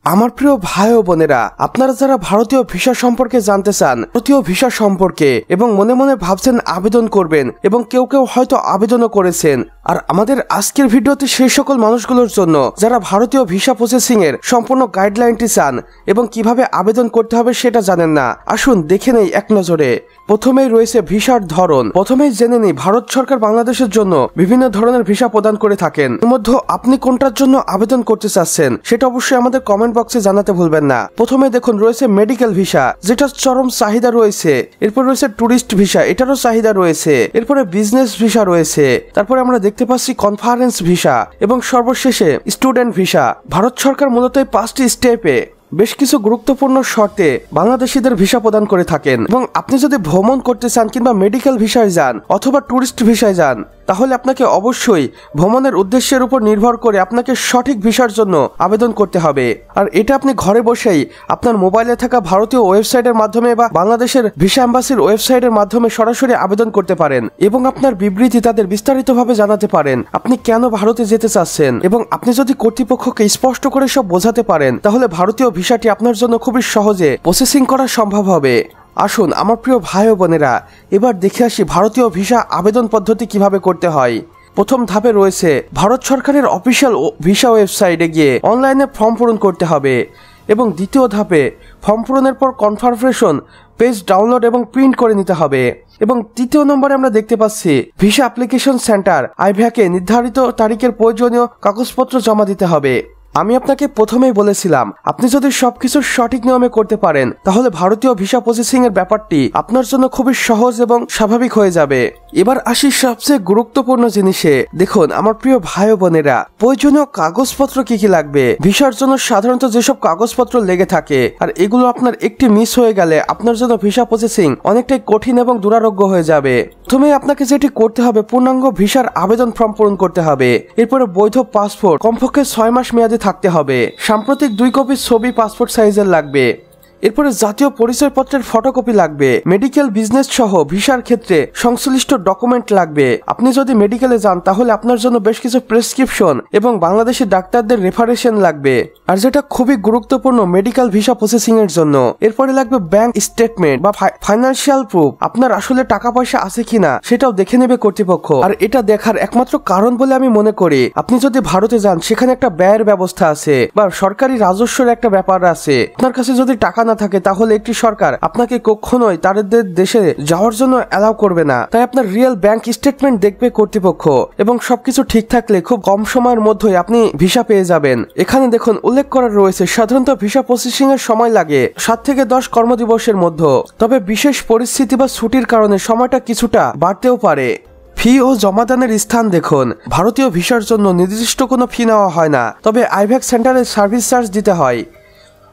আমার প্রিয় ভাই ও বোনেরা, আপনারা যারা ভারতীয় ভিসা সম্পর্কে জানতে চান, ভারতীয় ভিসা সম্পর্কে এবং মনে মনে ভাবছেন আবেদন করবেন এবং কেউ কেউ হয়তো আবেদনও করেছেন, আর আমাদের আজকের ভিডিওতে সেই সকল মানুষগুলোর জন্য যারা ভারতীয় ভিসা প্রসেসিং এর সম্পূর্ণ গাইডলাইনটি চান এবং কিভাবে আবেদন করতে হবে সেটা জানেন না। আসুন দেখে নেই এক নজরে। প্রথমেই রয়েছে ভিসার ধরন। প্রথমেই জেনে নিই ভারত সরকার বাংলাদেশের জন্য বিভিন্ন ধরনের ভিসা প্রদান করে থাকেন। এর মধ্যে আপনি কোনটার জন্য আবেদন করতে চাচ্ছেন সেটা অবশ্যই আমাদের কমেন্ট বক্সে জানাতে ভুলবেন না। প্রথমে দেখুন রয়েছে মেডিকেল ভিসা, যেটার চরম চাহিদা রয়েছে। এরপর রয়েছে ট্যুরিস্ট ভিসা, এটারও চাহিদা রয়েছে। এরপরে বিজনেস ভিসা রয়েছে। তারপরে আমরা দেখতে পাচ্ছি কনফারেন্স ভিসা এবং সর্বশেষে স্টুডেন্ট ভিসা। ভারত সরকার মূলত এই 5টি স্টেপে বেশ কিছু গুরুত্বপূর্ণ শর্তে বাংলাদেশিদের ভিসা প্রদান করে থাকেন। এবং আপনি যদি ভ্রমণ করতে চান কিংবা মেডিকেল ভিসায় যান অথবা ট্যুরিস্ট ভিসায় যান, তাহলে আপনাকে অবশ্যই ভ্রমণের উদ্দেশ্যের উপর নির্ভর করে আপনাকে সঠিক ভিসার জন্য আবেদন করতে হবে। আর এটা আপনি ঘরে বসেই আপনার মোবাইলে থাকা ভারতীয় ওয়েবসাইটের মাধ্যমে বা বাংলাদেশের ভিসা এম্বাসির ওয়েবসাইটের মাধ্যমে সরাসরি আবেদন করতে পারেন এবং আপনার বিবৃতি তাদের বিস্তারিতভাবে জানাতে পারেন আপনি কেন ভারতে যেতে চাচ্ছেন। এবং আপনি যদি কর্তৃপক্ষকে স্পষ্ট করে সব বোঝাতে পারেন, তাহলে ভারতীয় ভিসাটি আপনার জন্য খুবই সহজে প্রসেসিং করা সম্ভব হবে। আসুন আমার প্রিয় ভাই ও বোনেরা, এবার দেখে আসি ভারতীয় ভিসা আবেদন পদ্ধতি কিভাবে করতে হয়। প্রথম ধাপে রয়েছে ভারত সরকারের অফিসিয়াল ভিসা ওয়েবসাইটে গিয়ে অনলাইনে ফর্ম পূরণ করতে হবে এবং দ্বিতীয় ধাপে ফর্ম পূরণের পর কনফার্মেশন পেজ ডাউনলোড এবং প্রিন্ট করে নিতে হবে। এবং তৃতীয় নম্বরে আমরা দেখতে পাচ্ছি ভিসা অ্যাপ্লিকেশন সেন্টার আইভ্যাকে নির্ধারিত তারিখের প্রয়োজনীয় কাগজপত্র জমা দিতে হবে। আমি আপনাকে প্রথমেই বলেছিলাম, আপনি যদি সবকিছু সঠিক নিয়মে করতে পারেন তাহলে ভারতীয় ভিসা প্রসেসিং এর ব্যাপারটি আপনার জন্য খুবই সহজ এবং স্বাভাবিক হয়ে যাবে। এবার আসি সবচেয়ে গুরুত্বপূর্ণ জিনিসে। দেখুন আমার প্রিয় ভাই ও বোনেরা, প্রয়োজনীয় কাগজপত্র কি কি লাগবে। ভিসার জন্য সাধারণত যেসব কাগজপত্র লেগে থাকে, আর এগুলো আপনার একটি মিস হয়ে গেলে আপনার জন্য ভিসা প্রসেসিং অনেকটাই কঠিন এবং দুরারোগ্য হয়ে যাবে। প্রথমে আপনাকে যেটি করতে হবে, পূর্ণাঙ্গ ভিসার আবেদন ফর্ম পূরণ করতে হবে। এরপরে বৈধ পাসপোর্ট কমপক্ষে 6 মাস মেয়াদে থাকতে হবে। সাম্প্রতিক 2 কপি ছবি পাসপোর্ট সাইজের লাগবে। এরপরে জাতীয় পরিচয়পত্রের ফটোকপি লাগবে। মেডিকেল বিজনেস সহ ভিসার ক্ষেত্রে সংশ্লিষ্ট ডকুমেন্ট লাগবে। আপনি যদি মেডিকেলে যান তাহলে আপনার জন্য বেশ কিছু প্রেসক্রিপশন এবং বাংলাদেশি ডাক্তারদের রেফারেশন লাগবে, আর যেটা খুবই গুরুত্বপূর্ণ মেডিকেল ভিসা প্রসেসিং এর জন্য। এরপরে লাগবে ব্যাংক স্টেটমেন্ট বা ফাইন্যান্সিয়াল প্রুফ, আপনার আসলে টাকা পয়সা আছে কিনা সেটাও দেখে নেবে কর্তৃপক্ষ। আর এটা দেখার একমাত্র কারণ বলে আমি মনে করি, আপনি যদি ভারতে যান সেখানে একটা ব্যয়ের ব্যবস্থা আছে বা সরকারি রাজস্বের একটা ব্যাপার আছে। আপনার কাছে যদি টাকা না থাকে তাহলে একটি সরকার আপনাকে কখনোই তাদের দেশে যাওয়ার জন্য অ্যালাউ করবে না। তাই আপনার রিয়েল ব্যাংক স্টেটমেন্ট দেখবে কর্তৃপক্ষ এবং সবকিছু ঠিক থাকলে খুব কম সময়ের মধ্যেই আপনি ভিসা পেয়ে যাবেন। এখানে দেখুন উল্লেখ করা রয়েছে সাধারণত ভিসা প্রসেসিং এর সময় লাগে 7 থেকে 10 কর্মদিবসের মধ্যে, তবে বিশেষ পরিস্থিতি বা ছুটির কারণে সময়টা কিছুটা বাড়তেও পারে। ফি ও জমাদানের স্থান দেখুন, ভারতীয় ভিসার জন্য নির্দিষ্ট কোনো ফি নেওয়া হয় না, তবে আইভ্যাক সেন্টারে সার্ভিস চার্জ দিতে হয়।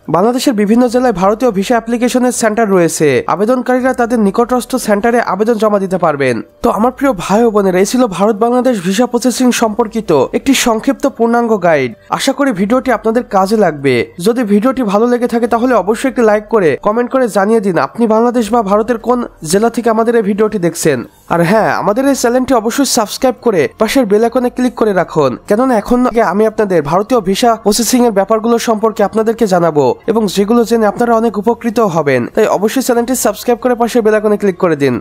বাংলাদেশের বিভিন্ন জেলায় ভারতীয় ভিসা অ্যাপ্লিকেশনের সেন্টার রয়েছে। আবেদনকারীরা তাদের নিকটস্থ সেন্টারে আবেদন জমা দিতে পারবেন। তো আমার প্রিয় ভাই ও বোনেরা, এই ছিল ভারত বাংলাদেশ ভিসা প্রসেসিং সম্পর্কিত একটি সংক্ষিপ্ত পূর্ণাঙ্গ গাইড। আশা করি ভিডিওটি আপনাদের কাজে লাগবে। যদি ভিডিওটি ভালো লেগে থাকে তাহলে অবশ্যই একটি লাইক করে কমেন্ট করে জানিয়ে দিন আপনি বাংলাদেশ বা ভারতের কোন জেলা থেকে আমাদের এই ভিডিওটি দেখছেন। আর হ্যাঁ, আমাদের এই চ্যানেলটি অবশ্যই সাবস্ক্রাইব করে পাশের বেল আইকনে ক্লিক করে রাখুন, কেননা এখন আমি আপনাদের ভারতীয় ভিসা প্রসেসিং এর ব্যাপারগুলো সম্পর্কে আপনাদেরকে জানাবো এবং যেগুলো জেনে আপনারা অনেক উপকৃত হবেন। তাই অবশ্যই চ্যানেলটি সাবস্ক্রাইব করে পাশের বেল আইকনে ক্লিক করে দিন।